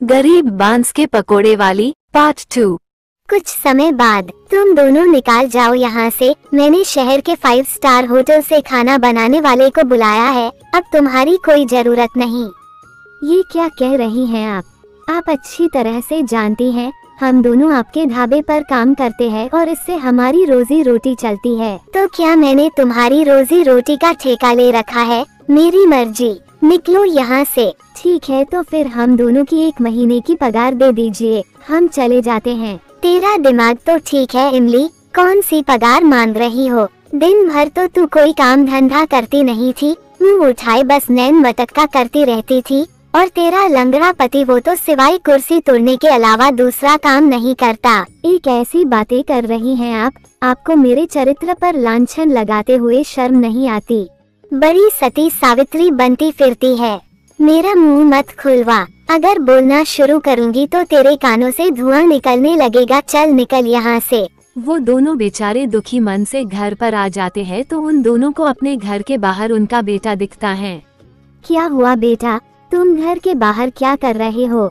गरीब बांस के पकोड़े वाली पार्ट 2। कुछ समय बाद तुम दोनों निकाल जाओ यहाँ से। मैंने शहर के 5 स्टार होटल से खाना बनाने वाले को बुलाया है। अब तुम्हारी कोई जरूरत नहीं। ये क्या कह रही हैं आप अच्छी तरह से जानती हैं हम दोनों आपके ढाबे पर काम करते हैं और इससे हमारी रोजी रोटी चलती है। तो क्या मैंने तुम्हारी रोजी रोटी का ठेका ले रखा है? मेरी मर्जी, निकलो यहाँ से। ठीक है, तो फिर हम दोनों की 1 महीने की पगार दे दीजिए, हम चले जाते हैं। तेरा दिमाग तो ठीक है इमली, कौन सी पगार मांग रही हो? दिन भर तो तू कोई काम धंधा करती नहीं थी, मुँह उठाए बस नैन मटक्का करती रहती थी। और तेरा लंगड़ा पति वो तो सिवाय कुर्सी तोड़ने के अलावा दूसरा काम नहीं करता। एक ऐसी बातें कर रही हैं आपको मेरे चरित्र पर लांछन लगाते हुए शर्म नहीं आती? बड़ी सती सावित्री बनती फिरती है। मेरा मुंह मत खुलवा, अगर बोलना शुरू करूंगी तो तेरे कानों से धुआं निकलने लगेगा। चल निकल यहाँ से। वो दोनों बेचारे दुखी मन से घर पर आ जाते हैं तो उन दोनों को अपने घर के बाहर उनका बेटा दिखता है। क्या हुआ बेटा, तुम घर के बाहर क्या कर रहे हो?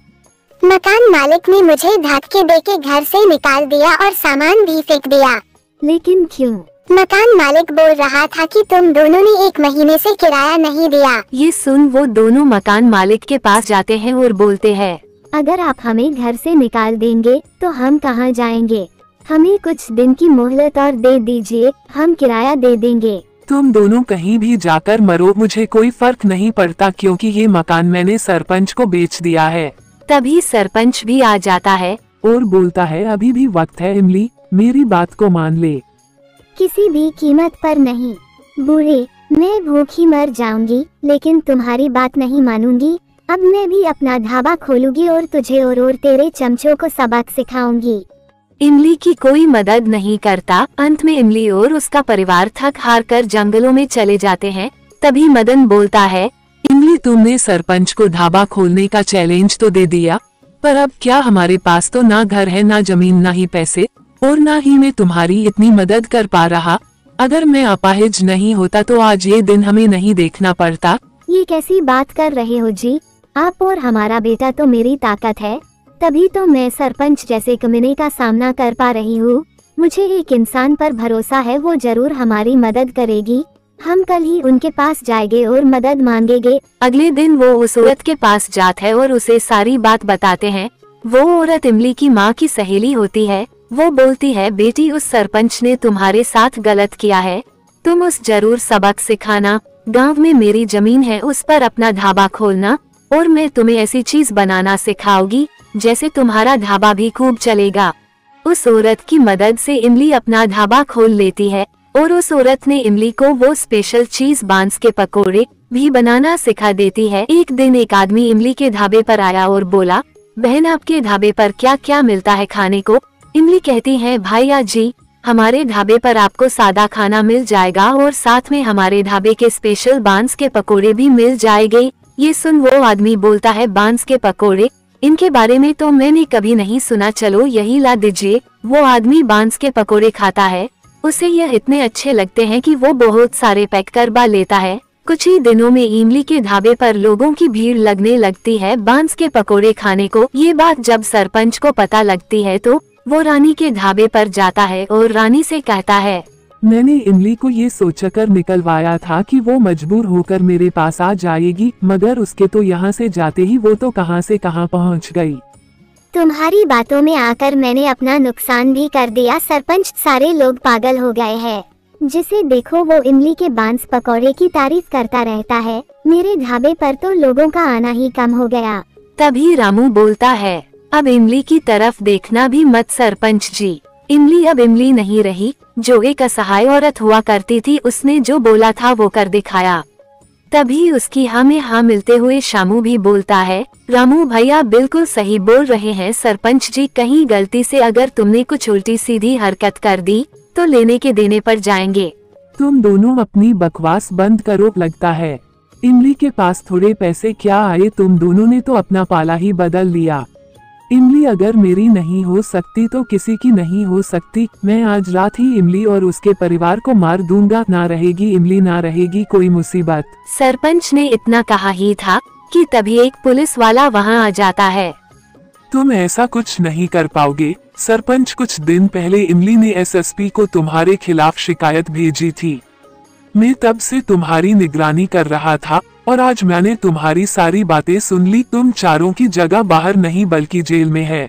मकान मालिक ने मुझे धक्के देके घर से निकाल दिया और सामान भी फेंक दिया। लेकिन क्यों? मकान मालिक बोल रहा था कि तुम दोनों ने 1 महीने से किराया नहीं दिया। ये सुन वो दोनों मकान मालिक के पास जाते हैं और बोलते हैं, अगर आप हमें घर से निकाल देंगे तो हम कहाँ जाएंगे? हमें कुछ दिन की मोहलत और दे दीजिए, हम किराया दे देंगे। तुम दोनों कहीं भी जाकर मरो, मुझे कोई फर्क नहीं पड़ता क्योंकि ये मकान मैंने सरपंच को बेच दिया है। तभी सरपंच भी आ जाता है और बोलता है, अभी भी वक्त है इमली, मेरी बात को मान ले। किसी भी कीमत पर नहीं। बूढ़े, मैं भूखी मर जाऊंगी लेकिन तुम्हारी बात नहीं मानूंगी। अब मैं भी अपना ढाबा खोलूंगी और तुझे और तेरे चमचों को सबक सिखाऊंगी। इमली की कोई मदद नहीं करता। अंत में इमली और उसका परिवार थक हार कर जंगलों में चले जाते हैं। तभी मदन बोलता है, इमली तुमने सरपंच को ढाबा खोलने का चैलेंज तो दे दिया, पर अब क्या हमारे पास तो ना घर है, ना जमीन, ना ही पैसे, और ना ही मैं तुम्हारी इतनी मदद कर पा रहा। अगर मैं अपाहिज नहीं होता तो आज ये दिन हमें नहीं देखना पड़ता। ये कैसी बात कर रहे हो जी? आप और हमारा बेटा तो मेरी ताकत है, तभी तो मैं सरपंच जैसे कमीने का सामना कर पा रही हूँ। मुझे एक इंसान पर भरोसा है, वो जरूर हमारी मदद करेगी। हम कल ही उनके पास जाएंगे और मदद मांगेंगे। अगले दिन वो उस औरत के पास जाते हैं और उसे सारी बात बताते हैं। वो औरत इमली की माँ की सहेली होती है। वो बोलती है, बेटी उस सरपंच ने तुम्हारे साथ गलत किया है, तुम उस जरूर सबक सिखाना। गांव में मेरी जमीन है, उस पर अपना ढाबा खोलना और मैं तुम्हें ऐसी चीज बनाना सिखाऊंगी जैसे तुम्हारा ढाबा भी खूब चलेगा। उस औरत की मदद से इमली अपना ढाबा खोल लेती है और उस औरत ने इमली को वो स्पेशल चीज बांस के पकोड़े भी बनाना सिखा देती है। एक दिन एक आदमी इमली के ढाबे पर आया और बोला, बहन आपके ढाबे पर क्या क्या मिलता है खाने को? इमली कहती है, भैया जी हमारे ढाबे पर आपको सादा खाना मिल जाएगा और साथ में हमारे ढाबे के स्पेशल बांस के पकोड़े भी मिल जाएंगे। ये सुन वो आदमी बोलता है, बांस के पकोड़े, इनके बारे में तो मैंने कभी नहीं सुना, चलो यही ला दीजिए। वो आदमी बांस के पकोड़े खाता है, उसे यह इतने अच्छे लगते हैं कि वो बहुत सारे पैक करवा लेता है। कुछ ही दिनों में इमली के ढाबे पर लोगों की भीड़ लगने लगती है बांस के पकोड़े खाने को। ये बात जब सरपंच को पता लगती है तो वो रानी के ढाबे पर जाता है और रानी से कहता है, मैंने इमली को ये सोचकर निकलवाया था कि वो मजबूर होकर मेरे पास आ जाएगी, मगर उसके तो यहाँ से जाते ही वो तो कहाँ से कहाँ पहुँच गई। तुम्हारी बातों में आकर मैंने अपना नुकसान भी कर दिया। सरपंच, सारे लोग पागल हो गए हैं। जिसे देखो वो इमली के बांस पकौड़े की तारीफ करता रहता है। मेरे ढाबे पर तो लोगों का आना ही कम हो गया। तभी रामू बोलता है, अब इमली की तरफ देखना भी मत सरपंच जी। इमली अब इमली नहीं रही, जो एक असहाय औरत हुआ करती थी। उसने जो बोला था वो कर दिखाया। तभी उसकी हाँ में हाँ मिलते हुए शामू भी बोलता है, रामू भैया बिल्कुल सही बोल रहे हैं सरपंच जी, कहीं गलती से अगर तुमने कुछ उल्टी सीधी हरकत कर दी तो लेने के देने पर जाएंगे। तुम दोनों अपनी बकवास बंद करो। लगता है इमली के पास थोड़े पैसे क्या आए, तुम दोनों ने तो अपना पाला ही बदल लिया। इमली अगर मेरी नहीं हो सकती तो किसी की नहीं हो सकती। मैं आज रात ही इमली और उसके परिवार को मार दूंगा। ना रहेगी इमली, ना रहेगी कोई मुसीबत। सरपंच ने इतना कहा ही था कि तभी एक पुलिस वाला वहां आ जाता है। तुम ऐसा कुछ नहीं कर पाओगे सरपंच। कुछ दिन पहले इमली ने एसएसपी को तुम्हारे खिलाफ शिकायत भेजी थी। मैं तब से तुम्हारी निगरानी कर रहा था और आज मैंने तुम्हारी सारी बातें सुन ली। तुम चारों की जगह बाहर नहीं बल्कि जेल में है।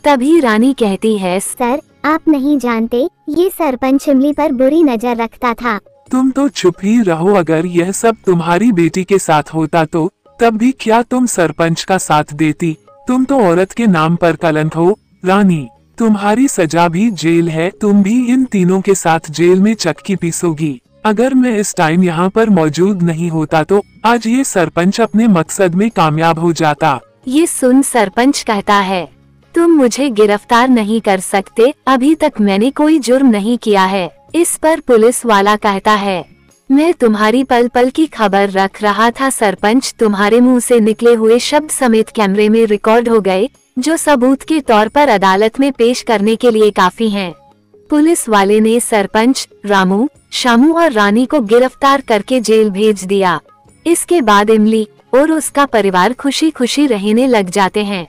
तभी रानी कहती है, सर आप नहीं जानते, ये सरपंच इमली पर बुरी नजर रखता था। तुम तो चुप ही रहो। अगर यह सब तुम्हारी बेटी के साथ होता तो तब भी क्या तुम सरपंच का साथ देती? तुम तो औरत के नाम पर कलंक हो। रानी तुम्हारी सजा भी जेल है। तुम भी इन तीनों के साथ जेल में चक्की पीसोगी। अगर मैं इस टाइम यहाँ पर मौजूद नहीं होता तो आज ये सरपंच अपने मकसद में कामयाब हो जाता। ये सुन सरपंच कहता है, तुम मुझे गिरफ्तार नहीं कर सकते, अभी तक मैंने कोई जुर्म नहीं किया है। इस पर पुलिस वाला कहता है, मैं तुम्हारी पल पल की खबर रख रहा था सरपंच। तुम्हारे मुंह से निकले हुए शब्द समेत कैमरे में रिकॉर्ड हो गए, जो सबूत के तौर पर अदालत में पेश करने के लिए काफी हैं। पुलिस वाले ने सरपंच, रामू, शामू और रानी को गिरफ्तार करके जेल भेज दिया। इसके बाद इमली और उसका परिवार खुशी खुशी रहने लग जाते हैं।